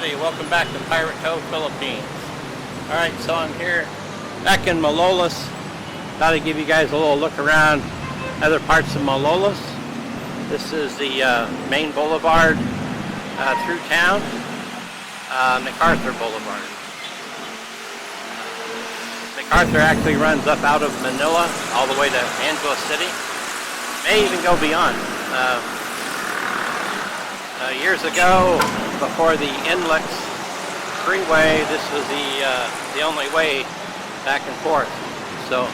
everybody, welcome back to Pirate Cove, Philippines. Alright, so I'm here back in Malolos. Thought I'd give you guys a little look around other parts of Malolos. This is the main boulevard through town, Macarthur Boulevard. Macarthur actually runs up out of Manila all the way to Angeles City. May even go beyond. Years ago, before the Inlex freeway, this was the only way back and forth. So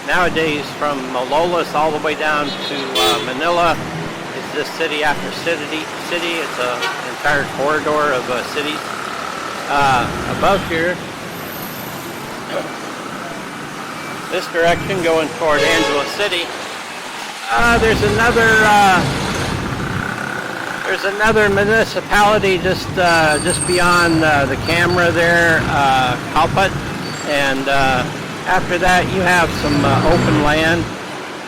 nowadays, from Malolos all the way down to Manila, is this city after city. It's an entire corridor of cities. Above here, this direction going toward Angeles City, there's another municipality just beyond the camera there, Calput, and after that you have some open land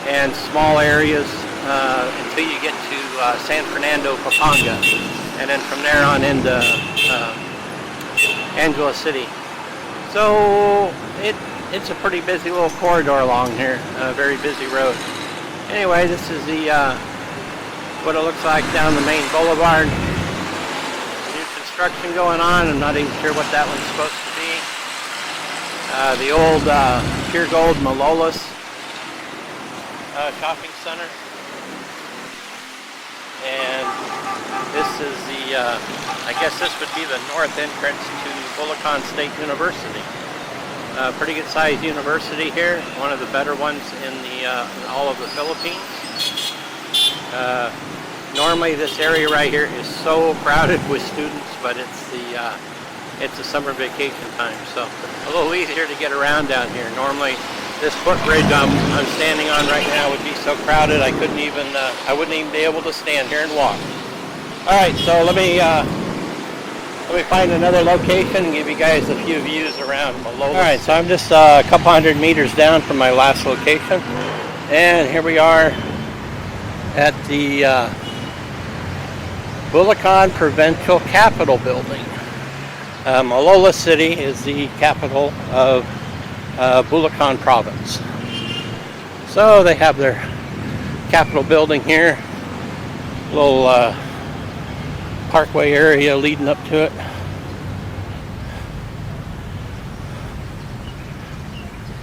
and small areas until you get to San Fernando, Pampanga, and then from there on into Angeles City. So it's a pretty busy little corridor along here, a very busy road. Anyway, this is the what it looks like down the main boulevard. New construction going on. I'm not even sure what that one's supposed to be. The old Pure Gold Malolos shopping center. And this is the, I guess this would be the north entrance to Bulacan State University. Pretty good sized university here. One of the better ones in all of the Philippines. Normally this area right here is so crowded with students, but it's the summer vacation time, so a little easier to get around down here. Normally this footbridge I'm standing on right now would be so crowded I wouldn't even be able to stand here and walk. Alright, so let me find another location and give you guys a few views around Malolos. Alright, so I'm just a couple hundred meters down from my last location, and here we are at the Bulacan Provincial Capitol Building. Malolos City is the capital of Bulacan Province. So they have their Capitol building here, little parkway area leading up to it.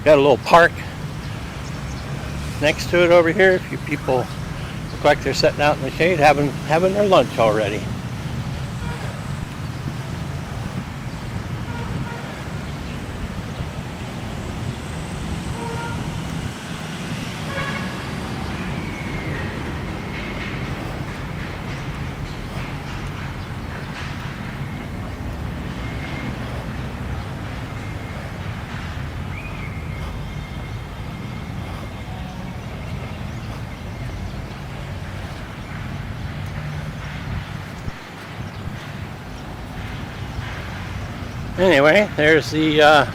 Got a little park next to it over here. A few people look like they're sitting out in the shade having their lunch already. Anyway, there's the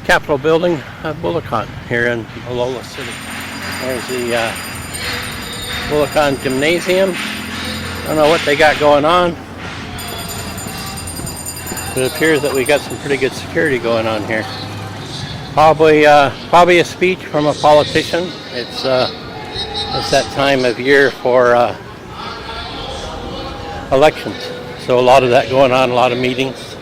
Capitol building of Bulacan here in Malolos City. There's the Bulacan Gymnasium. I don't know what they got going on. It appears that we got some pretty good security going on here. Probably a speech from a politician. It's that time of year for elections. So a lot of that going on, a lot of meetings.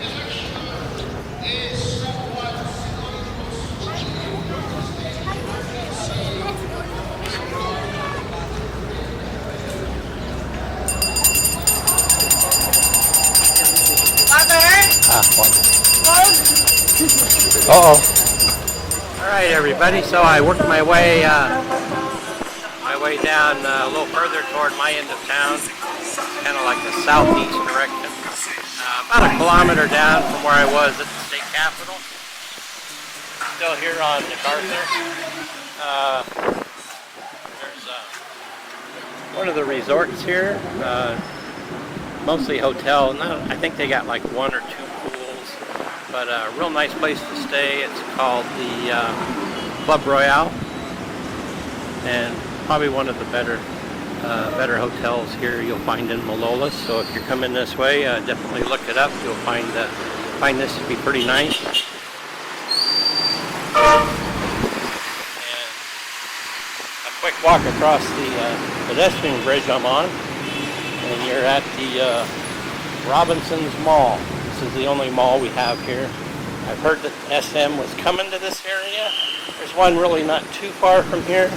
Alright everybody, so I worked my way down a little further toward my end of town, kind of like the southeast direction. About a kilometer down from where I was at the state capitol. Still here on Macarthur. There's one of the resorts here, mostly hotel. No, I think they got like one or two pools, but a real nice place to stay. It's called the Club Royale, and probably one of the better better hotels here you'll find in Malolos. So if you're coming this way, definitely look it up. You'll find this to be pretty nice. And a quick walk across the pedestrian bridge I'm on, and you're at the Robinson's Mall. This is the only mall we have here. I've heard that SM was coming to this area. There's one really not too far from here.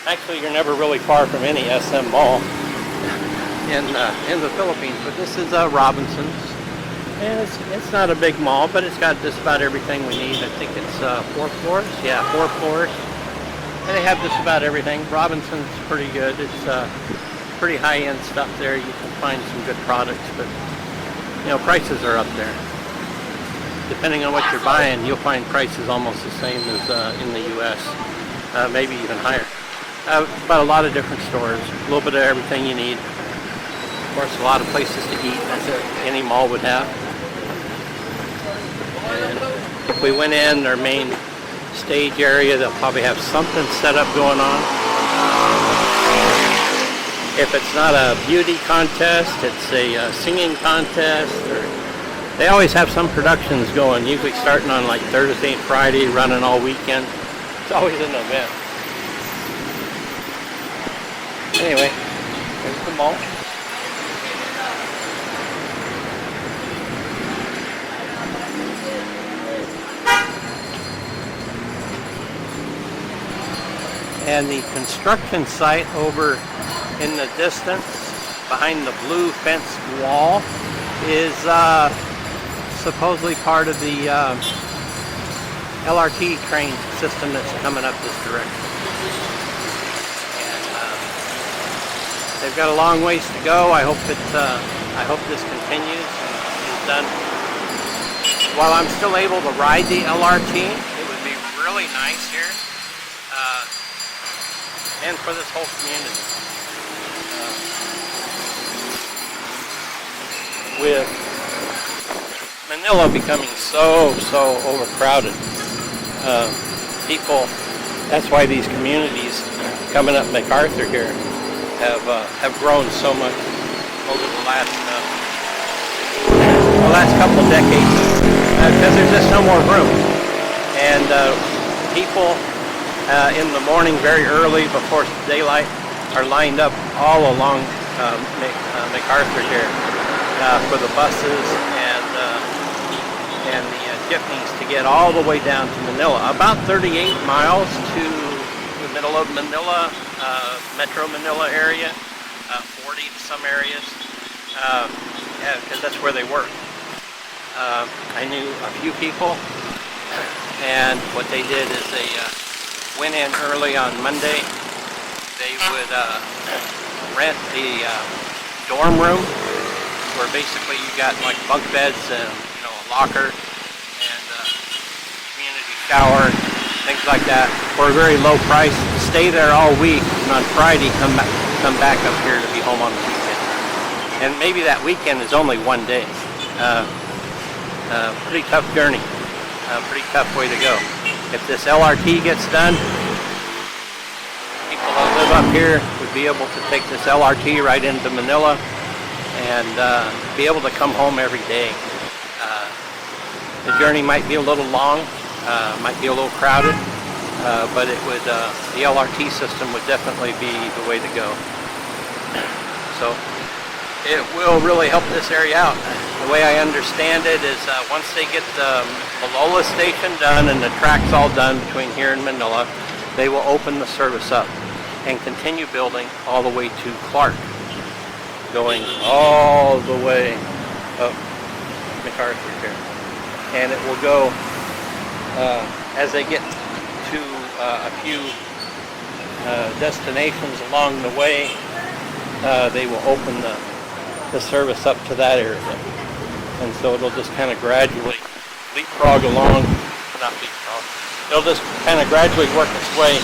Actually, you're never really far from any SM mall in the Philippines, but this is Robinson's. And it's not a big mall, but it's got just about everything we need. I think it's 4 floors. Yeah, 4 floors. And they have just about everything. Robinson's pretty good. It's pretty high-end stuff there. You can find some good products, but you know, prices are up there. Depending on what you're buying, you'll find prices almost the same as in the U.S., maybe even higher. But a lot of different stores, a little bit of everything you need. Of course, a lot of places to eat, as any mall would have. And if we went in their main stage area, they'll probably have something set up going on. If it's not a beauty contest, it's a singing contest. They always have some productions going, usually starting on like Thursday and Friday, running all weekend. It's always an event. Anyway, there's the mall. And the construction site over in the distance, behind the blue fenced wall, is supposedly part of the LRT train system that's coming up this direction. And they've got a long ways to go. I hope this continues and is done. While I'm still able to ride the LRT, it would be really nice here, and for this whole community. With Manila becoming so overcrowded, people, that's why these communities coming up Macarthur here have grown so much over the last couple decades, because there's just no more room. And people in the morning, very early before daylight, are lined up all along Macarthur here for the buses and the jeepneys to get all the way down to Manila. About 38 miles to the middle of Manila, Metro Manila area, 40 to some areas, because that's where they work. I knew a few people, and what they did is they went in early on Monday. They would rent the dorm room, where basically you got like bunk beds and a locker and community shower, things like that, for a very low price. Stay there all week, and on Friday come back up here to be home on the weekend. And maybe that weekend is only one day. Pretty tough journey, pretty tough way to go. If this LRT gets done, people that live up here would be able to take this LRT right into Manila and be able to come home every day. The journey might be a little long, might be a little crowded, but it would the LRT system would definitely be the way to go. So it will really help this area out. The way I understand it is once they get the Malolos station done and the tracks all done between here and Manila, they will open the service up and continue building all the way to Clark, going all the way up Macarthur here. And it will go, as they get to a few destinations along the way, they will open the service up to that area. And so it'll just kind of gradually leapfrog along, not leapfrog, it'll just kind of gradually work its way.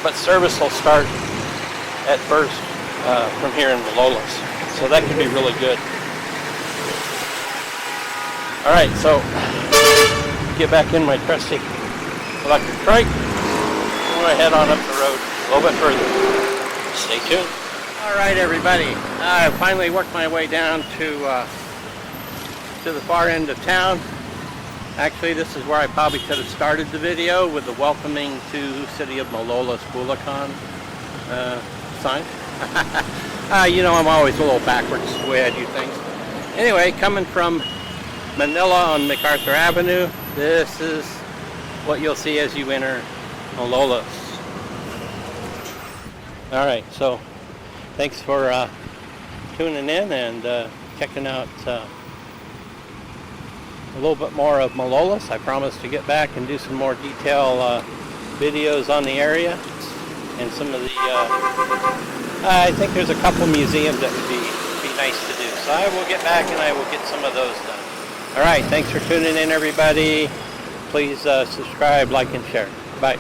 But service will start at first from here in Malolos. So that could be really good. Alright, so get back in my trusty electric trike. I'm going to head on up the road a little bit further. Stay tuned. All right, everybody. I finally worked my way down to the far end of town. Actually, this is where I probably could have started the video, with the welcoming to City of Malolos Bulacan sign. You know, I'm always a little backwards the way I do things. Anyway, coming from Manila on Macarthur Avenue, this is what you'll see as you enter Malolos. All right, so thanks for tuning in and checking out a little bit more of Malolos. I promise to get back and do some more detail videos on the area and some of the I think there's a couple museums that would be nice to do. So I will get back and I will get some of those done. All right, thanks for tuning in, everybody. Please subscribe, like, and share. Bye.